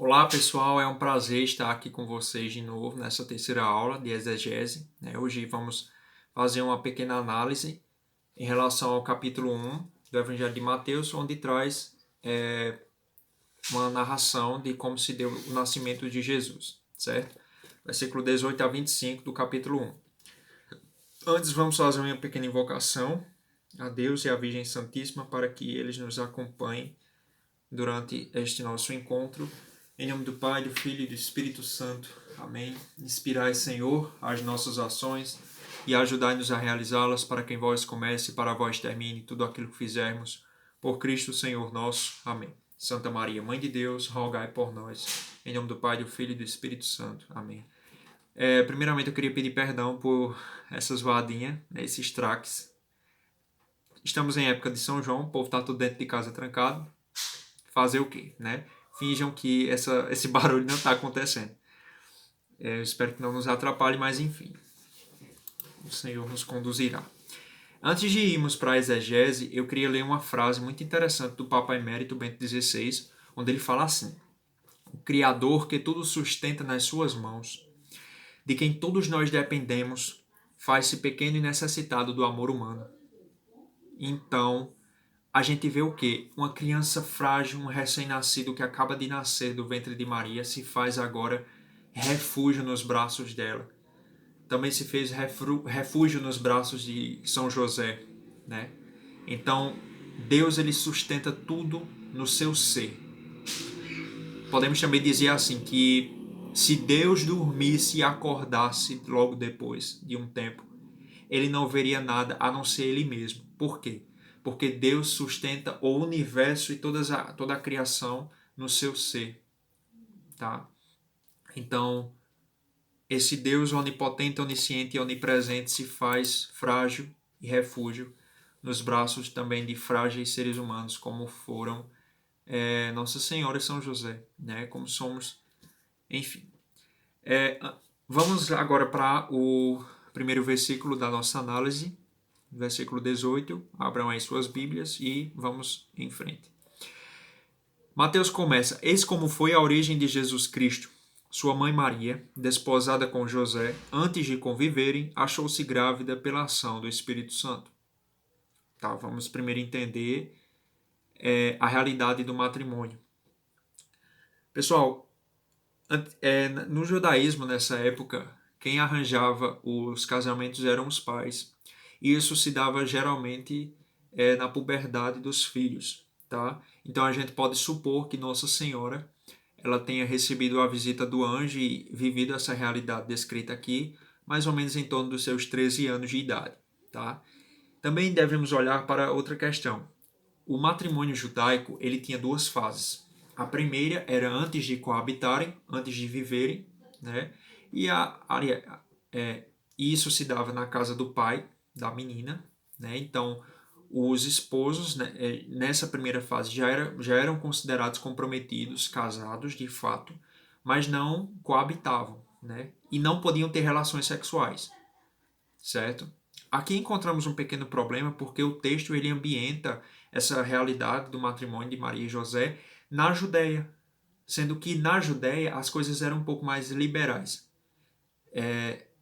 Olá pessoal, é um prazer estar aqui com vocês de novo nessa terceira aula de exegese. Hoje vamos fazer uma pequena análise em relação ao capítulo 1 do Evangelho de Mateus, onde traz uma narração de como se deu o nascimento de Jesus, certo? Versículo 18 a 25 do capítulo 1. Antes vamos fazer uma pequena invocação a Deus e à Virgem Santíssima para que eles nos acompanhem durante este nosso encontro. Em nome do Pai, do Filho e do Espírito Santo. Amém. Inspirai, Senhor, as nossas ações e ajudai-nos a realizá-las para que em vós comece e para vós termine tudo aquilo que fizermos. Por Cristo, Senhor nosso. Amém. Santa Maria, Mãe de Deus, rogai por nós. Em nome do Pai, do Filho e do Espírito Santo. Amém. Primeiramente, eu queria pedir perdão por essas zoadinhas, esses traques. Estamos em época de São João, o povo está tudo dentro de casa trancado. Fazer o quê, né? Finjam que esse barulho não está acontecendo. Eu espero que não nos atrapalhe, mas enfim, o Senhor nos conduzirá. Antes de irmos para a exegese, eu queria ler uma frase muito interessante do Papa Emérito Bento XVI, onde ele fala assim: o Criador que tudo sustenta nas suas mãos, de quem todos nós dependemos, faz-se pequeno e necessitado do amor humano. Então, a gente vê o quê? Uma criança frágil, um recém-nascido que acaba de nascer do ventre de Maria, se faz agora refúgio nos braços dela. Também se fez refúgio nos braços de São José, né? Então, Deus ele sustenta tudo no seu ser. Podemos também dizer assim que se Deus dormisse e acordasse logo depois de um tempo, ele não veria nada a não ser ele mesmo. Por quê? Porque Deus sustenta o universo e toda a criação no seu ser, tá? Então, esse Deus onipotente, onisciente e onipresente se faz frágil e refúgio nos braços também de frágeis seres humanos, como foram Nossa Senhora e São José, né? Como somos, enfim. Vamos agora para o primeiro versículo da nossa análise, versículo 18. Abram aí suas Bíblias e vamos em frente. Mateus começa: eis como foi a origem de Jesus Cristo. Sua mãe Maria, desposada com José, antes de conviverem, achou-se grávida pela ação do Espírito Santo. Tá, vamos primeiro entender a realidade do matrimônio. Pessoal, no judaísmo, nessa época, quem arranjava os casamentos eram os pais. E isso se dava geralmente na puberdade dos filhos. Tá? Então a gente pode supor que Nossa Senhora ela tenha recebido a visita do anjo e vivido essa realidade descrita aqui, mais ou menos em torno dos seus 13 anos de idade. Tá? Também devemos olhar para outra questão. O matrimônio judaico ele tinha duas fases. A primeira era antes de coabitarem, antes de viverem, né? E isso se dava na casa do pai da menina, né? Então, os esposos, né, nessa primeira fase já eram considerados comprometidos, casados de fato, mas não coabitavam, né? E não podiam ter relações sexuais, certo? Aqui encontramos um pequeno problema porque o texto ele ambienta essa realidade do matrimônio de Maria e José na Judéia, sendo que na Judéia as coisas eram um pouco mais liberais.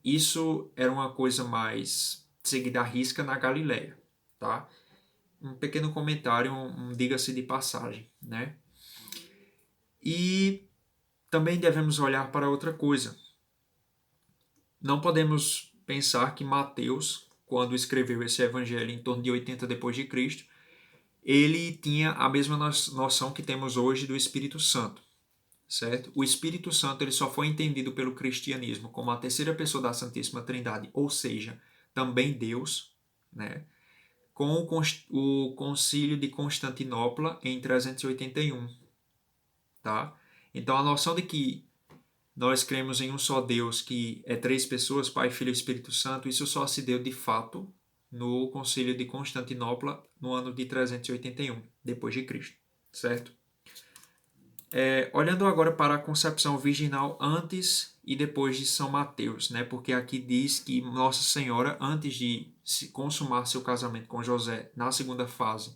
Isso era uma coisa mais seguida à risca na Galileia, tá? Um pequeno comentário, diga-se de passagem, né? E também devemos olhar para outra coisa. Não podemos pensar que Mateus, quando escreveu esse evangelho em torno de 80 depois de Cristo, ele tinha a mesma noção que temos hoje do Espírito Santo, certo? O Espírito Santo ele só foi entendido pelo cristianismo como a terceira pessoa da Santíssima Trindade, ou seja, também Deus, né? Com o Concílio de Constantinopla em 381, tá? Então a noção de que nós cremos em um só Deus, que é três pessoas, Pai, Filho e Espírito Santo, isso só se deu de fato no Concílio de Constantinopla no ano de 381, depois de Cristo, certo? Olhando agora para a concepção virginal antes e depois de São Mateus, né? Porque aqui diz que Nossa Senhora, antes de se consumar seu casamento com José, na segunda fase,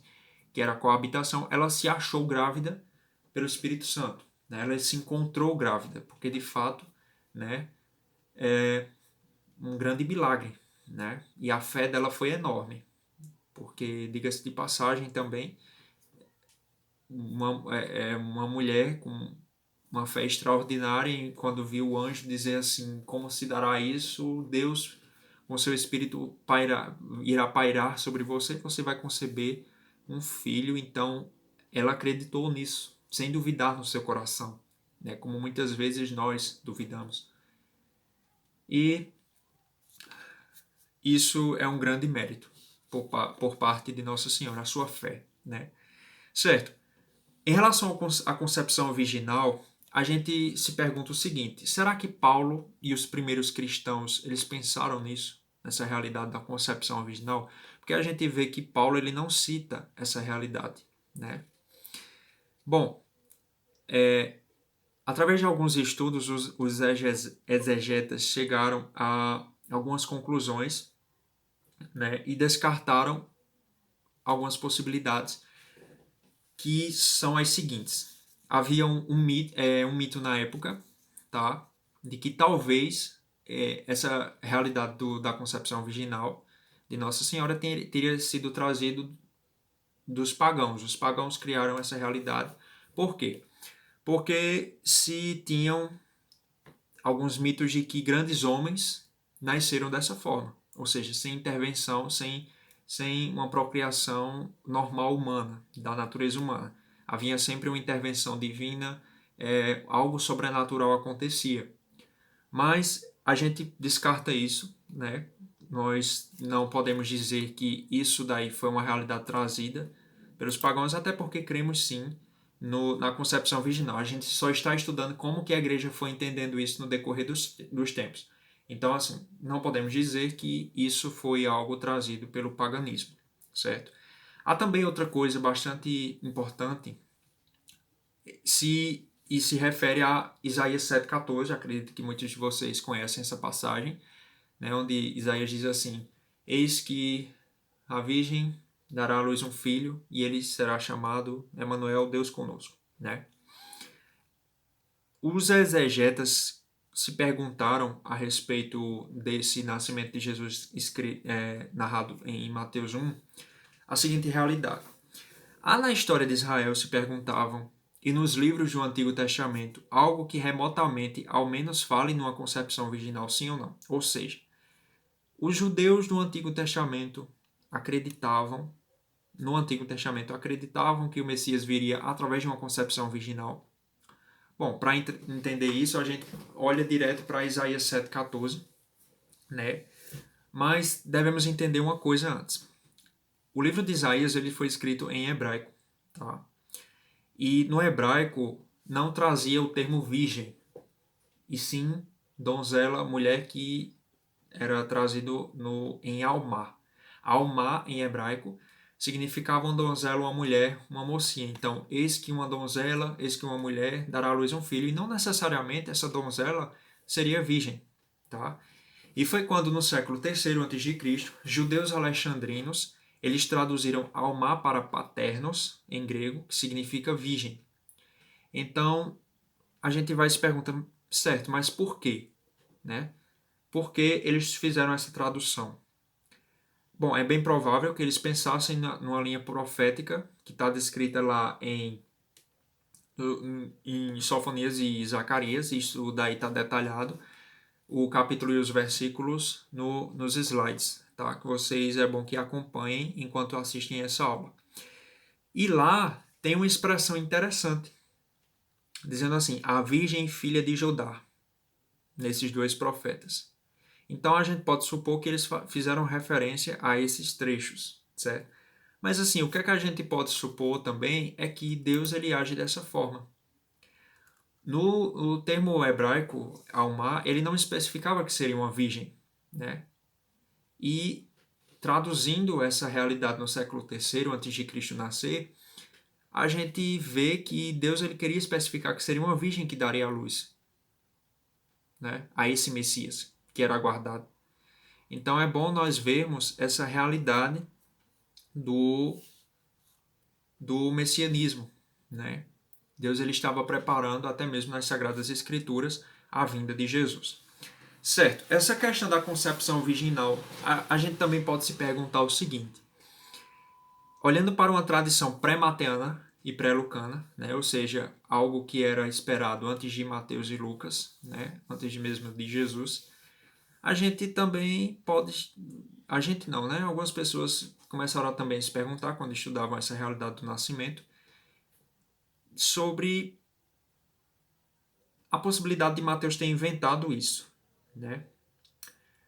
que era a coabitação, ela se achou grávida pelo Espírito Santo, né? Ela se encontrou grávida, porque de fato, né, é um grande milagre, né? E a fé dela foi enorme, porque, diga-se de passagem também, uma mulher com uma fé extraordinária, e quando viu o anjo dizer assim, como se dará isso? Deus, com seu espírito, irá pairar sobre você, você vai conceber um filho. Então, ela acreditou nisso, sem duvidar no seu coração, né? Como muitas vezes nós duvidamos. E isso é um grande mérito por parte de Nossa Senhora, a sua fé, né? Certo. Em relação à concepção virginal, a gente se pergunta o seguinte: será que Paulo e os primeiros cristãos eles pensaram nisso, nessa realidade da concepção virginal? Porque a gente vê que Paulo ele não cita essa realidade, né? Bom, através de alguns estudos, os exegetas chegaram a algumas conclusões, né, e descartaram algumas possibilidades, que são as seguintes. Havia um mito na época, tá, de que talvez essa realidade da concepção virginal de Nossa Senhora teria sido trazido dos pagãos. Os pagãos criaram essa realidade. Por quê? Porque se tinham alguns mitos de que grandes homens nasceram dessa forma, ou seja, sem intervenção, sem uma procriação normal humana, da natureza humana. Havia sempre uma intervenção divina, algo sobrenatural acontecia. Mas a gente descarta isso, né? Nós não podemos dizer que isso daí foi uma realidade trazida pelos pagãos, até porque cremos sim na concepção virginal. A gente só está estudando como que a igreja foi entendendo isso no decorrer dos tempos. Então, assim, não podemos dizer que isso foi algo trazido pelo paganismo, certo? Há também outra coisa bastante importante, e se refere a Isaías 7,14. Acredito que muitos de vocês conhecem essa passagem, né, onde Isaías diz assim: eis que a virgem dará à luz um filho, e ele será chamado Emanuel, Deus conosco, né? Os exegetas se perguntaram a respeito desse nascimento de Jesus narrado em Mateus 1, a seguinte realidade. Há na história de Israel, se perguntavam, e nos livros do Antigo Testamento, algo que remotamente ao menos fale numa concepção virginal, sim ou não? Ou seja, os judeus do Antigo Testamento acreditavam que o Messias viria através de uma concepção virginal. Bom, para entender isso, a gente olha direto para Isaías 7,14, né? Mas devemos entender uma coisa antes. O livro de Isaías ele foi escrito em hebraico, tá? E no hebraico não trazia o termo virgem, e sim donzela, mulher, que era trazido em Almá. Almá, em hebraico, significava uma donzela, uma mulher, uma mocinha. Então, eis que uma donzela, eis que uma mulher dará à luz um filho, e não necessariamente essa donzela seria virgem, tá? E foi quando, no século III a.C., judeus alexandrinos, eles traduziram Almá para paternos, em grego, que significa virgem. Então, a gente vai se perguntar, certo, mas por quê? Né? Por que eles fizeram essa tradução? Bom, é bem provável que eles pensassem numa linha profética que está descrita lá em Sofonias e Zacarias. Isso daí está detalhado, o capítulo e os versículos nos slides, tá? Que vocês é bom que acompanhem enquanto assistem essa aula. E lá tem uma expressão interessante, dizendo assim, a Virgem Filha de Judá, nesses dois profetas. Então a gente pode supor que eles fizeram referência a esses trechos, certo? Mas assim, o que é que a gente pode supor também é que Deus ele age dessa forma. No termo hebraico, Alma, ele não especificava que seria uma virgem, né? E traduzindo essa realidade no século III antes de Cristo nascer, a gente vê que Deus ele queria especificar que seria uma virgem que daria a luz, né, a esse Messias que era aguardado. Então é bom nós vermos essa realidade do messianismo, né, Deus ele estava preparando até mesmo nas Sagradas Escrituras a vinda de Jesus. Certo, essa questão da concepção virginal, a gente também pode se perguntar o seguinte: olhando para uma tradição pré-mateana e pré-lucana, né, ou seja, algo que era esperado antes de Mateus e Lucas, né, antes mesmo de Jesus, a gente também pode... A gente não, né? Algumas pessoas começaram a também se perguntar, quando estudavam essa realidade do nascimento, sobre a possibilidade de Mateus ter inventado isso, né?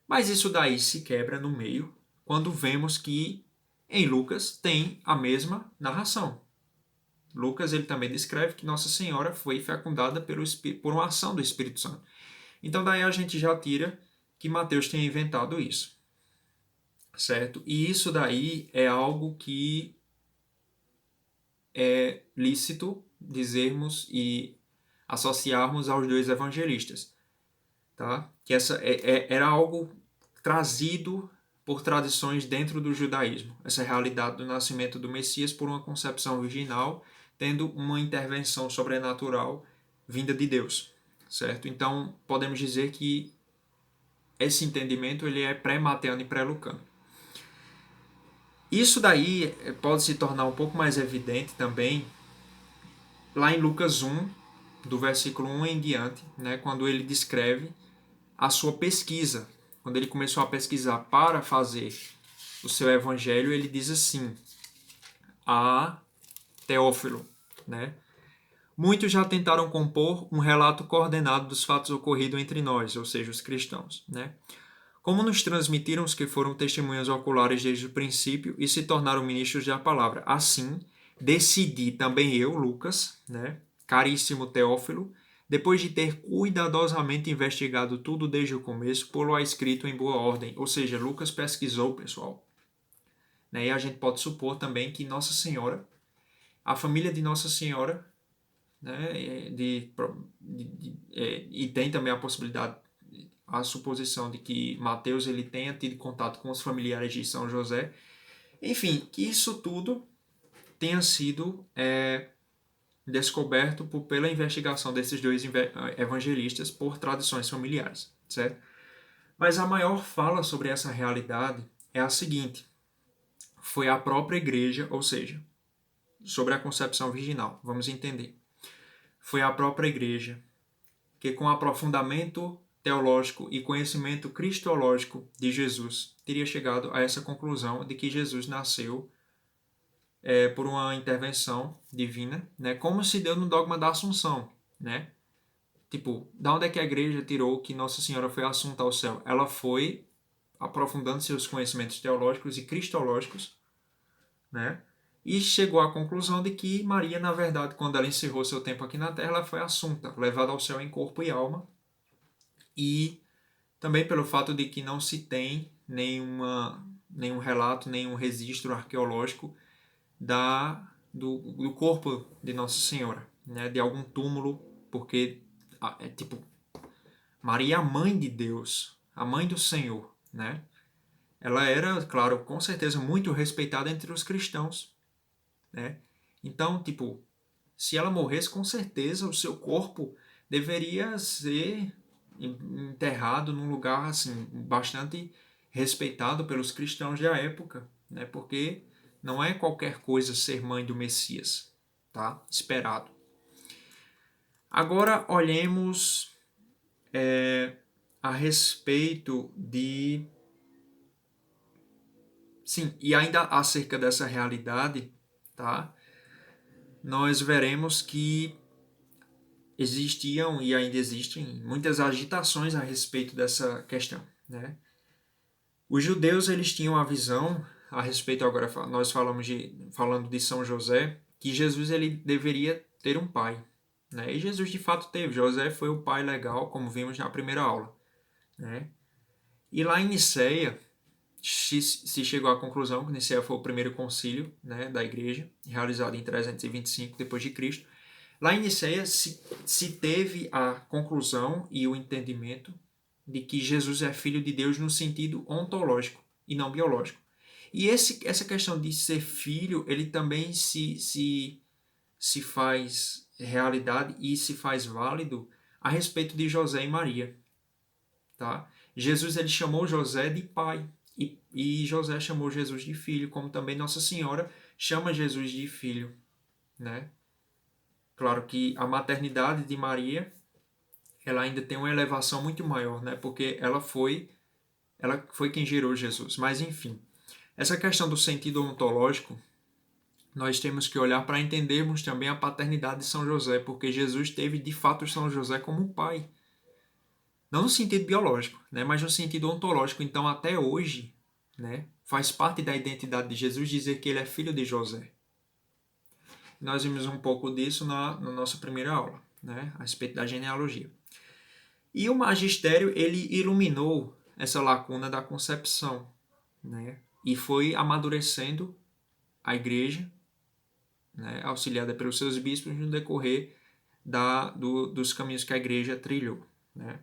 Mas isso daí se quebra no meio quando vemos que em Lucas tem a mesma narração. Lucas ele também descreve que Nossa Senhora foi fecundada por uma ação do Espírito Santo. Então daí a gente já tira que Mateus tenha inventado isso, certo? E isso daí é algo que é lícito dizermos e associarmos aos dois evangelistas, tá? Que era algo trazido por tradições dentro do judaísmo, essa realidade do nascimento do Messias por uma concepção virginal, tendo uma intervenção sobrenatural vinda de Deus, certo? Então, podemos dizer que esse entendimento ele é pré-mateano e pré-lucano. Isso daí pode se tornar um pouco mais evidente também lá em Lucas 1, do versículo 1 em diante, né, quando ele descreve a sua pesquisa. Quando ele começou a pesquisar para fazer o seu evangelho, ele diz assim a Teófilo, né? Muitos já tentaram compor um relato coordenado dos fatos ocorridos entre nós, ou seja, os cristãos, né? Como nos transmitiram os que foram testemunhas oculares desde o princípio e se tornaram ministros da palavra. Assim, decidi também eu, Lucas, né, caríssimo Teófilo, depois de ter cuidadosamente investigado tudo desde o começo, pô-lo a escrito em boa ordem. Ou seja, Lucas pesquisou, pessoal. Né, e a gente pode supor também que Nossa Senhora, a família de Nossa Senhora, né, e tem também a possibilidade, a suposição de que Mateus ele tenha tido contato com os familiares de São José. Enfim, que isso tudo tenha sido descoberto pela investigação desses dois evangelistas por tradições familiares, certo? Mas a maior fala sobre essa realidade é a seguinte: foi a própria igreja, ou seja, sobre a concepção virginal, vamos entender. Foi a própria igreja que, com aprofundamento teológico e conhecimento cristológico de Jesus, teria chegado a essa conclusão de que Jesus nasceu por uma intervenção divina, né? Como se deu no dogma da Assunção, né? Tipo, da onde é que a igreja tirou que Nossa Senhora foi assunta ao céu? Ela foi aprofundando seus conhecimentos teológicos e cristológicos, né? E chegou à conclusão de que Maria, na verdade, quando ela encerrou seu tempo aqui na Terra, ela foi assunta, levada ao céu em corpo e alma. E também pelo fato de que não se tem nenhum relato, nenhum registro arqueológico do corpo de Nossa Senhora, né? De algum túmulo, porque tipo, Maria, a mãe de Deus, a mãe do Senhor, né? Ela era, claro, com certeza muito respeitada entre os cristãos, né? Então, tipo, se ela morresse, com certeza o seu corpo deveria ser enterrado num lugar assim bastante respeitado pelos cristãos da época, né? Porque não é qualquer coisa ser mãe do Messias, tá? Esperado. Agora olhemos a respeito de... Sim, e ainda acerca dessa realidade, tá? Nós veremos que existiam e ainda existem muitas agitações a respeito dessa questão, né? Os judeus eles tinham a visão a respeito, agora nós falando de São José, que Jesus ele deveria ter um pai, né? E Jesus de fato teve. José foi o pai legal, como vimos na primeira aula, né? E lá em Nicéia se chegou à conclusão que Nicéia foi o primeiro concílio, né, da igreja, realizado em 325 depois de Cristo. Lá em Nicéia se teve a conclusão e o entendimento de que Jesus é filho de Deus no sentido ontológico e não biológico. E essa questão de ser filho, ele também se faz realidade e se faz válido a respeito de José e Maria, tá? Jesus ele chamou José de pai e José chamou Jesus de filho, como também Nossa Senhora chama Jesus de filho, né? Claro que a maternidade de Maria, ela ainda tem uma elevação muito maior, né? Porque ela foi quem gerou Jesus. Mas enfim, essa questão do sentido ontológico, nós temos que olhar para entendermos também a paternidade de São José, porque Jesus teve de fato São José como pai. Não no sentido biológico, né, mas no sentido ontológico. Então, até hoje, né, faz parte da identidade de Jesus dizer que ele é filho de José. Nós vimos um pouco disso na nossa primeira aula, né, a respeito da genealogia. E o magistério, ele iluminou essa lacuna da concepção, né, e foi amadurecendo a igreja, né, auxiliada pelos seus bispos no decorrer dos caminhos que a igreja trilhou, né.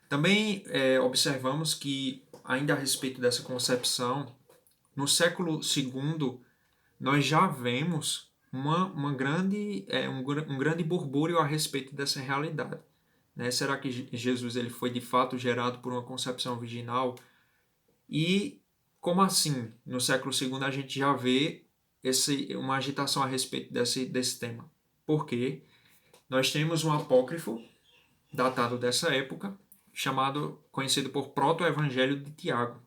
Também observamos que, ainda a respeito dessa concepção, no século II, nós já vemos uma grande, um grande burbúrio a respeito dessa realidade. Né? Será que Jesus ele foi de fato gerado por uma concepção virginal? E como assim, no século II, a gente já vê uma agitação a respeito desse tema? Porque nós temos um apócrifo datado dessa época, conhecido por Proto-Evangelho de Tiago.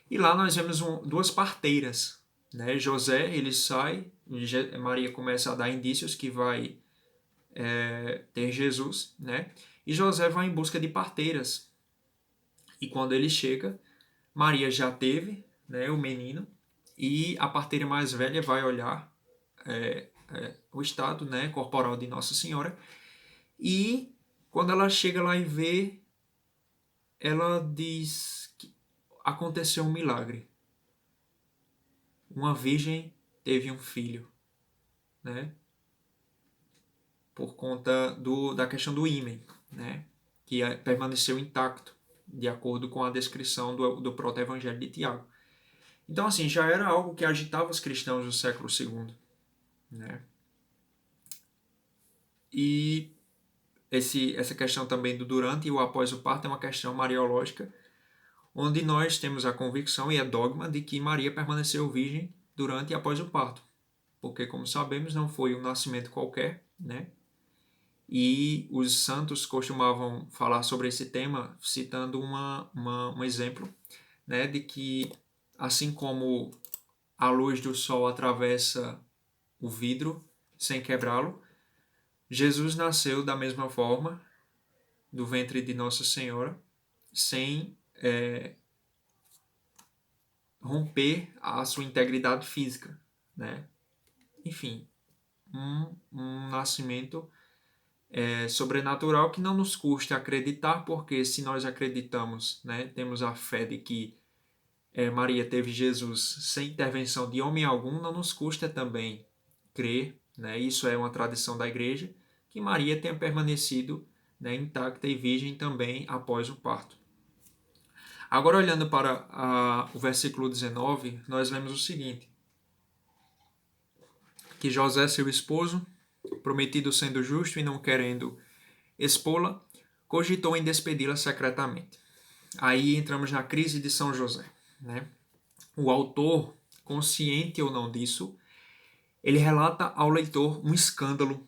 E lá nós vemos duas parteiras. Né? José, ele sai, Maria começa a dar indícios que vai ter Jesus, né? E José vai em busca de parteiras. E quando ele chega, Maria já teve, né, o menino, e a parteira mais velha vai olhar o estado, né, corporal de Nossa Senhora, e quando ela chega lá e vê, ela diz que aconteceu um milagre. Uma virgem teve um filho, né? Por conta da questão do ímen, né? Que permaneceu intacto, de acordo com a descrição do proto-evangelho de Tiago. Então, assim, já era algo que agitava os cristãos do século II, né? E essa questão também do durante e o após o parto é uma questão mariológica, onde nós temos a convicção e é dogma de que Maria permaneceu virgem durante e após o parto. Porque, como sabemos, não foi um nascimento qualquer, né? E os santos costumavam falar sobre esse tema citando um exemplo, né, de que, assim como a luz do sol atravessa o vidro sem quebrá-lo, Jesus nasceu da mesma forma, do ventre de Nossa Senhora, sem romper a sua integridade física, né? Enfim, um nascimento sobrenatural que não nos custa acreditar, porque se nós acreditamos, né, temos a fé de que Maria teve Jesus sem intervenção de homem algum, não nos custa também crer, né, isso é uma tradição da igreja, que Maria tenha permanecido, né, intacta e virgem também após o parto. Agora, olhando para o versículo 19, nós lemos o seguinte: que José, seu esposo, prometido sendo justo e não querendo expô-la, cogitou em despedi-la secretamente. Aí entramos na crise de São José, né? O autor, consciente ou não disso, ele relata ao leitor um escândalo,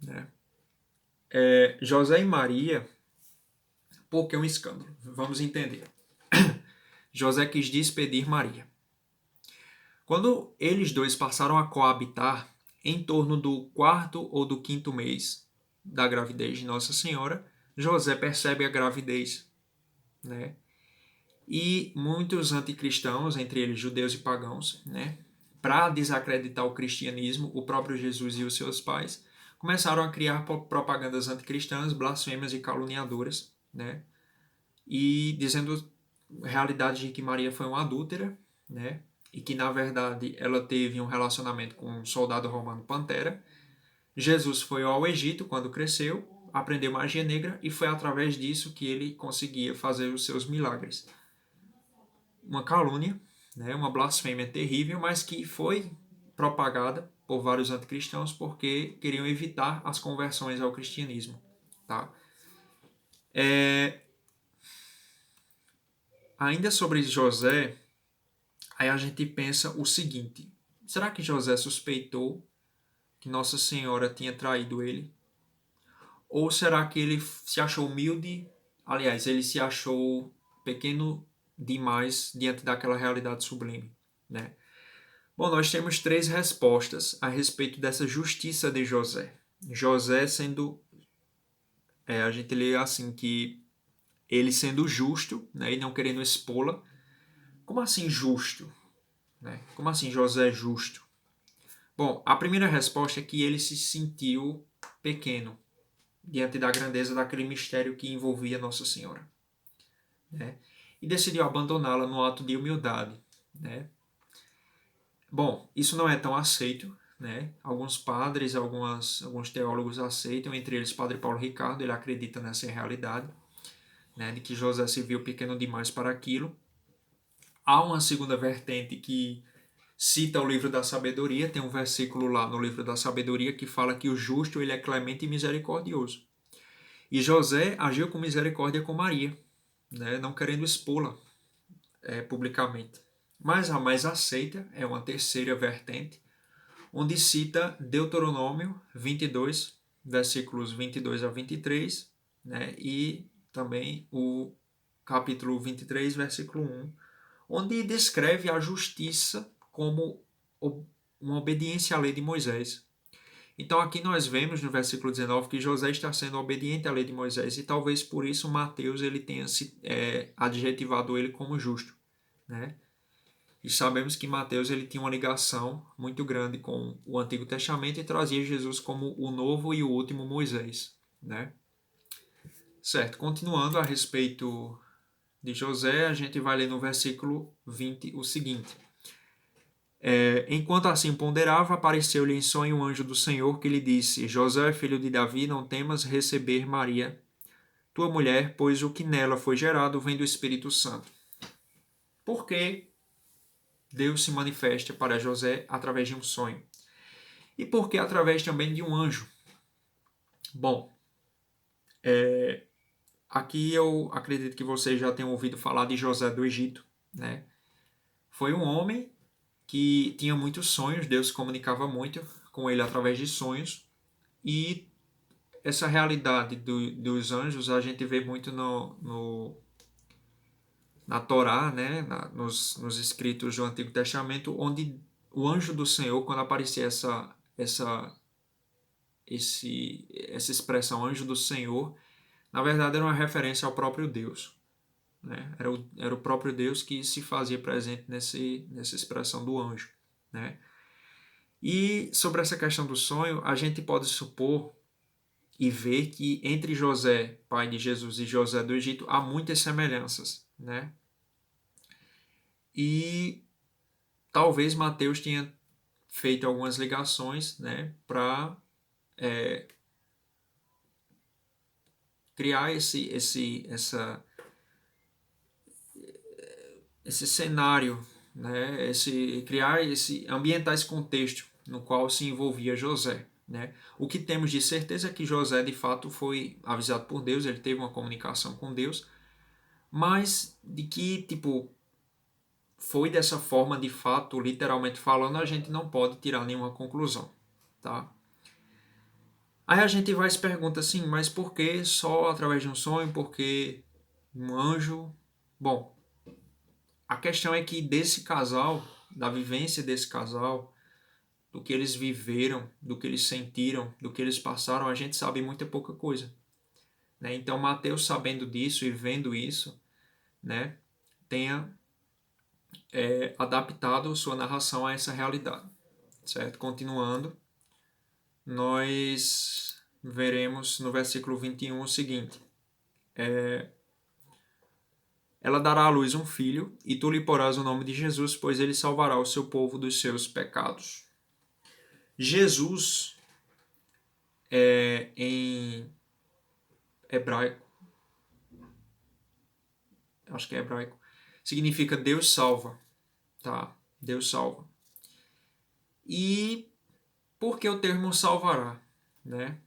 né? José e Maria, por que um escândalo? Vamos entender. José quis despedir Maria. Quando eles dois passaram a coabitar em torno do quarto ou do quinto mês da gravidez de Nossa Senhora, José percebe a gravidez, né? E muitos anticristãos, entre eles judeus e pagãos, né, para desacreditar o cristianismo, o próprio Jesus e os seus pais, começaram a criar propagandas anticristãs, blasfêmias e caluniadoras, né, e dizendo realidades de que Maria foi uma adúltera, né, e que na verdade ela teve um relacionamento com um soldado romano Pantera. Jesus foi ao Egito quando cresceu, aprendeu magia negra e foi através disso que ele conseguia fazer os seus milagres. Uma calúnia, né, uma blasfêmia terrível, mas que foi propagada por vários anticristãos porque queriam evitar as conversões ao cristianismo. Tá? Ainda sobre José, aí a gente pensa o seguinte: será que José suspeitou que Nossa Senhora tinha traído ele? Ou será que ele se achou humilde? Aliás, ele se achou pequeno demais diante daquela realidade sublime, né? Bom, nós temos três respostas a respeito dessa justiça de José. José sendo, a gente lê assim que ele sendo justo, né, e não querendo expô-la. Como assim justo? Né? Como assim José é justo? Bom, a primeira resposta é que ele se sentiu pequeno diante da grandeza daquele mistério que envolvia Nossa Senhora, né? E decidiu abandoná-la no ato de humildade, né? Bom, isso não é tão aceito, né? Alguns padres, alguns teólogos aceitam, entre eles Padre Paulo Ricardo, ele acredita nessa realidade, né? De que José se viu pequeno demais para aquilo. Há uma segunda vertente que cita o livro da sabedoria, tem um versículo lá no livro da sabedoria que fala que o justo ele é clemente e misericordioso. E José agiu com misericórdia com Maria, né, não querendo expô-la publicamente. Mas a mais aceita é uma terceira vertente, onde cita Deuteronômio 22, versículos 22 a 23, né, e também o capítulo 23, versículo 1, onde descreve a justiça como uma obediência à lei de Moisés. Então aqui nós vemos no versículo 19 que José está sendo obediente à lei de Moisés e talvez por isso Mateus ele tenha adjetivado ele como justo, né? E sabemos que Mateus ele tinha uma ligação muito grande com o Antigo Testamento e trazia Jesus como o novo e o último Moisés, né? Certo, continuando a respeito de José, a gente vai ler no versículo 20 o seguinte: enquanto assim ponderava, apareceu-lhe em sonho um anjo do Senhor que lhe disse: José, filho de Davi, não temas receber Maria, tua mulher, pois o que nela foi gerado vem do Espírito Santo. Por que Deus se manifesta para José através de um sonho? E por que através também de um anjo? Bom, aqui eu acredito que vocês já tenham ouvido falar de José do Egito, né? Foi um homem que tinha muitos sonhos, Deus se comunicava muito com ele através de sonhos, e essa realidade dos anjos a gente vê muito na Torá, né? nos escritos do Antigo Testamento, onde o anjo do Senhor, quando aparecia essa expressão anjo do Senhor, na verdade era uma referência ao próprio Deus. Né? Era o próprio Deus que se fazia presente nessa expressão do anjo. Né? E sobre essa questão do sonho, a gente pode supor e ver que entre José, pai de Jesus, e José do Egito há muitas semelhanças, né? E talvez Mateus tenha feito algumas ligações, né, para criar esse cenário, né, ambientar esse contexto no qual se envolvia José. Né? O que temos de certeza é que José de fato foi avisado por Deus, ele teve uma comunicação com Deus, mas de que tipo foi dessa forma de fato, literalmente falando, a gente não pode tirar nenhuma conclusão, tá? Aí a gente vai e se pergunta assim, mas por que só através de um sonho? Por que um anjo? Bom, a questão é que desse casal, da vivência desse casal, do que eles viveram, do que eles sentiram, do que eles passaram, a gente sabe muita pouca coisa. Né? Então, Mateus, sabendo disso e vendo isso, né, tenha adaptado sua narração a essa realidade. Certo? Continuando, nós veremos no versículo 21 o seguinte: ela dará à luz um filho, e tu lhe porás o nome de Jesus, pois ele salvará o seu povo dos seus pecados. Jesus, em hebraico, acho que é hebraico, significa Deus salva, tá? Deus salva. E Por que o termo salvará, né?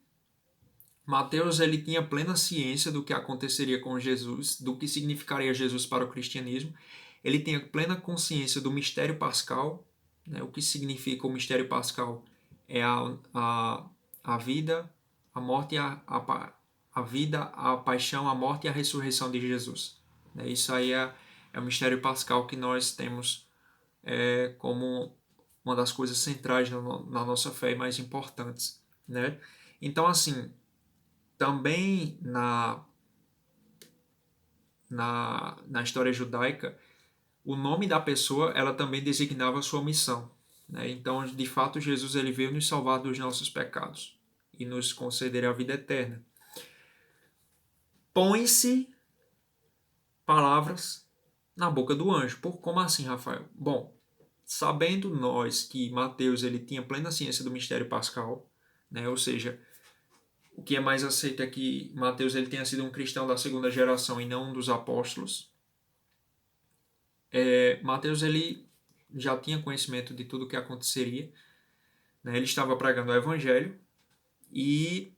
Mateus ele tinha plena ciência do que aconteceria com Jesus, do que significaria Jesus para o cristianismo. Ele tinha plena consciência do mistério pascal, né? O que significa o mistério pascal? É a vida, a morte, a vida, a paixão, a morte e a ressurreição de Jesus. Né? Isso aí é o mistério pascal que nós temos como uma das coisas centrais na nossa fé e mais importantes. Né? Então, assim, também na história judaica, o nome da pessoa ela também designava a sua missão. Né? Então, de fato, Jesus ele veio nos salvar dos nossos pecados e nos conceder a vida eterna. Põe-se palavras na boca do anjo. Como assim, Rafael? Bom, sabendo nós que Mateus ele tinha plena ciência do mistério pascal, né? Ou seja, o que é mais aceito é que Mateus ele tenha sido um cristão da segunda geração e não um dos apóstolos. Mateus ele já tinha conhecimento de tudo o que aconteceria. Né? Ele estava pregando o evangelho e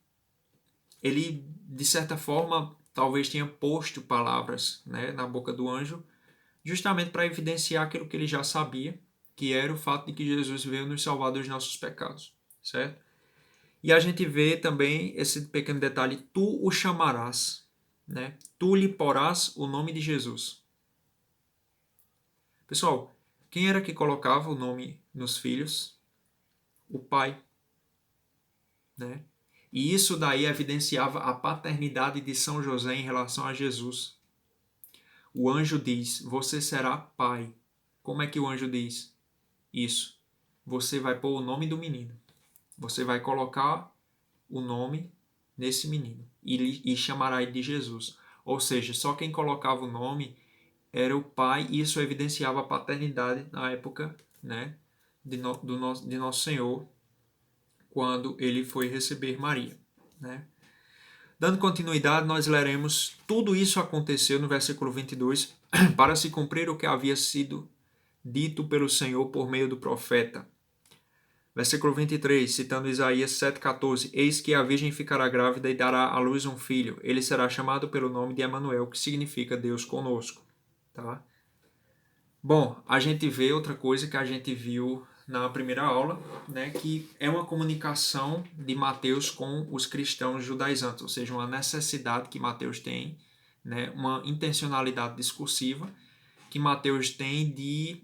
ele, de certa forma, talvez tenha posto palavras, né, na boca do anjo, justamente para evidenciar aquilo que ele já sabia, que era o fato de que Jesus veio nos salvar dos nossos pecados, certo? E a gente vê também esse pequeno detalhe, tu o chamarás, né? Tu lhe porás o nome de Jesus. Pessoal, quem era que colocava o nome nos filhos? O pai, né? E isso daí evidenciava a paternidade de São José em relação a Jesus. O anjo diz, você será pai. Como é que o anjo diz isso? Você vai pôr o nome do menino. Você vai colocar o nome nesse menino e chamará ele de Jesus. Ou seja, só quem colocava o nome era o pai e isso evidenciava a paternidade na época, né, de Nosso Senhor, quando ele foi receber Maria. Né? Dando continuidade, nós leremos tudo isso aconteceu no versículo 22 para se cumprir o que havia sido dito pelo Senhor por meio do profeta. Versículo 23, citando Isaías 7,14: Eis que a virgem ficará grávida e dará à luz um filho. Ele será chamado pelo nome de Emanuel, que significa Deus conosco. Tá? Bom, a gente vê outra coisa que a gente viu na primeira aula, né, que é uma comunicação de Mateus com os cristãos judaizantes, ou seja, uma necessidade que Mateus tem, né, uma intencionalidade discursiva que Mateus tem de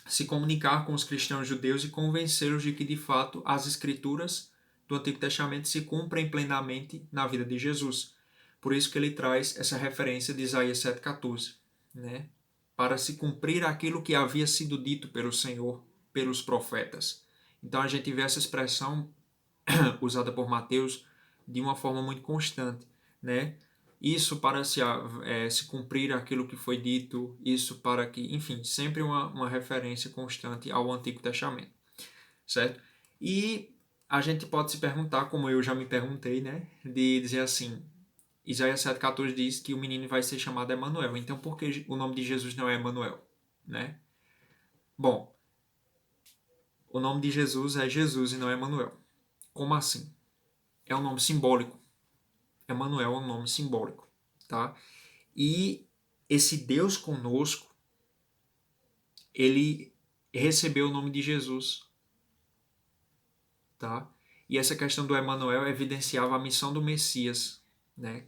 se comunicar com os cristãos judeus e convencê-los de que, de fato, as escrituras do Antigo Testamento se cumprem plenamente na vida de Jesus. Por isso que ele traz essa referência de Isaías 7,14, né? Para se cumprir aquilo que havia sido dito pelo Senhor, pelos profetas. Então a gente vê essa expressão usada por Mateus de uma forma muito constante, né? Isso para se cumprir aquilo que foi dito, isso para que, enfim, sempre uma referência constante ao Antigo Testamento, certo? E a gente pode se perguntar, como eu já me perguntei, né? De dizer assim, Isaías 7,14 diz que o menino vai ser chamado Emanuel. Então, por que o nome de Jesus não é Emanuel, né? Bom, o nome de Jesus é Jesus e não é Emanuel. Como assim? É um nome simbólico. Emanuel é um nome simbólico, tá? E esse Deus conosco, ele recebeu o nome de Jesus, tá? E essa questão do Emanuel evidenciava a missão do Messias, né?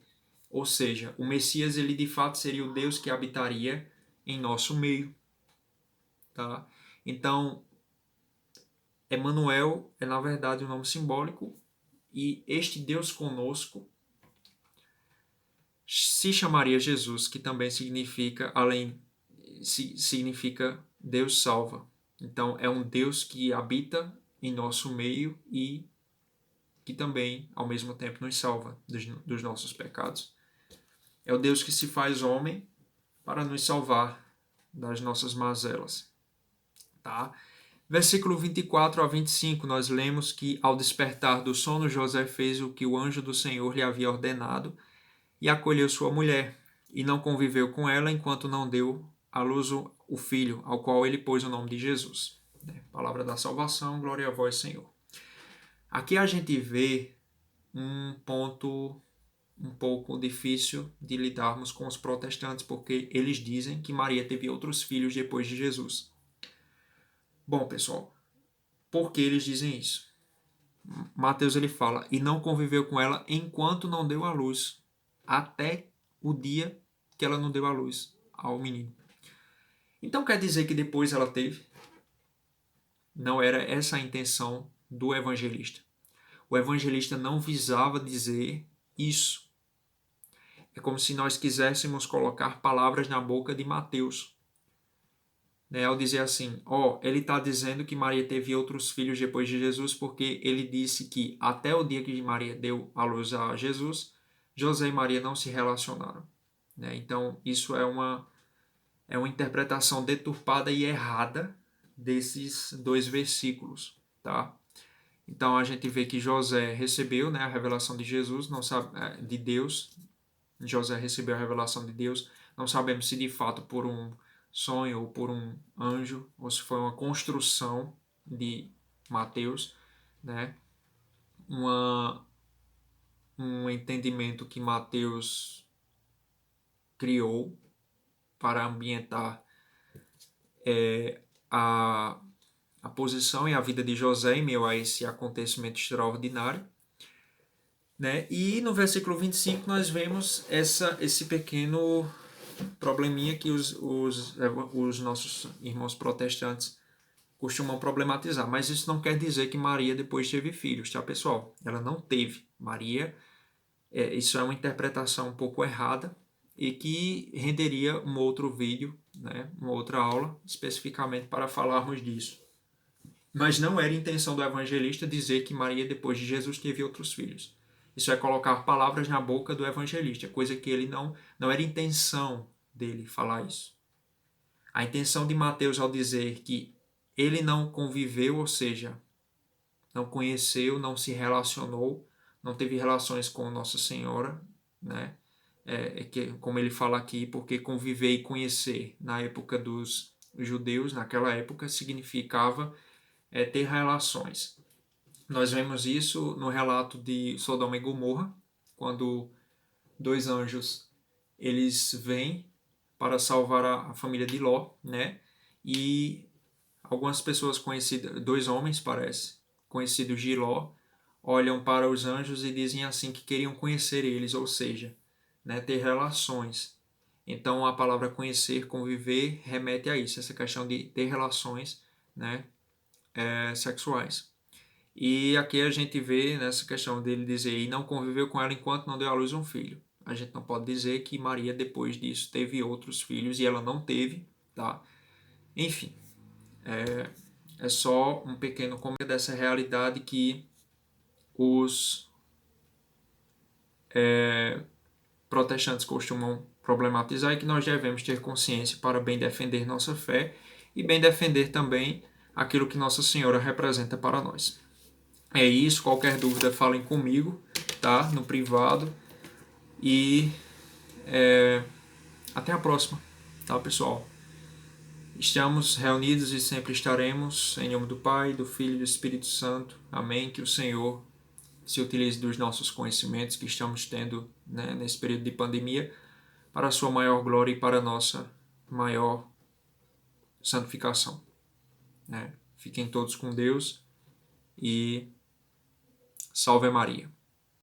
Ou seja, o Messias ele de fato seria o Deus que habitaria em nosso meio, tá? Então, Emanuel é na verdade um nome simbólico e este Deus conosco se chamaria Jesus, que também significa significa Deus salva. Então é um Deus que habita em nosso meio e que também ao mesmo tempo nos salva dos nossos pecados. É o Deus que se faz homem para nos salvar das nossas mazelas, tá? Versículo 24 a 25, nós lemos que ao despertar do sono, José fez o que o anjo do Senhor lhe havia ordenado e acolheu sua mulher, e não conviveu com ela enquanto não deu à luz o filho, ao qual ele pôs o nome de Jesus. né? Palavra da salvação, glória a vós, Senhor. Aqui a gente vê um ponto um pouco difícil de lidarmos com os protestantes, porque eles dizem que Maria teve outros filhos depois de Jesus. Bom, pessoal, por que eles dizem isso? Mateus ele fala, e não conviveu com ela enquanto não deu à luz, até o dia que ela não deu à luz ao menino. Então quer dizer que depois ela teve? Não era essa a intenção do evangelista. O evangelista não visava dizer isso. É como se nós quiséssemos colocar palavras na boca de Mateus, né, ao dizer assim, ele está dizendo que Maria teve outros filhos depois de Jesus porque ele disse que até o dia que Maria deu à luz a Jesus, José e Maria não se relacionaram. Né? Então, isso é uma interpretação deturpada e errada desses dois versículos. Tá? Então, a gente vê que José recebeu, né, a revelação de Jesus, não sabe, de Deus. José recebeu a revelação de Deus. Não sabemos se de fato por um sonho ou por um anjo, ou se foi uma construção de Mateus, né? Um entendimento que Mateus criou para ambientar a posição e a vida de José em meio a esse acontecimento extraordinário. Né? E no versículo 25 nós vemos esse pequeno probleminha que os nossos irmãos protestantes costumam problematizar. Mas isso não quer dizer que Maria depois teve filhos, tá, pessoal? Ela não teve. Maria, isso é uma interpretação um pouco errada e que renderia um outro vídeo, né, uma outra aula, especificamente para falarmos disso. Mas não era intenção do evangelista dizer que Maria, depois de Jesus, teve outros filhos. Isso é colocar palavras na boca do evangelista, coisa que ele não era intenção dele falar isso. A intenção de Mateus ao dizer que ele não conviveu, ou seja, não conheceu, não se relacionou, não teve relações com Nossa Senhora, né? Que, como ele fala aqui, porque conviver e conhecer na época dos judeus, naquela época, significava ter relações. Nós vemos isso no relato de Sodoma e Gomorra, quando dois anjos eles vêm para salvar a família de Ló, né? E algumas pessoas conhecidas, dois homens parece, conhecidos de Ló, olham para os anjos e dizem assim que queriam conhecer eles, ou seja, né, ter relações. Então a palavra conhecer, conviver, remete a isso, essa questão de ter relações, né, sexuais. E aqui a gente vê nessa questão dele dizer, e não conviveu com ela enquanto não deu à luz um filho. A gente não pode dizer que Maria, depois disso, teve outros filhos e ela não teve, tá? Enfim, é só um pequeno comentário dessa realidade que os protestantes costumam problematizar e que nós devemos ter consciência para bem defender nossa fé e bem defender também aquilo que Nossa Senhora representa para nós. É isso, qualquer dúvida falem comigo, tá? No privado. E até a próxima, tá, pessoal? Estamos reunidos e sempre estaremos em nome do Pai, do Filho e do Espírito Santo. Amém. Que o Senhor se utilize dos nossos conhecimentos que estamos tendo, né, nesse período de pandemia para a sua maior glória e para a nossa maior santificação. Né? Fiquem todos com Deus e salve Maria.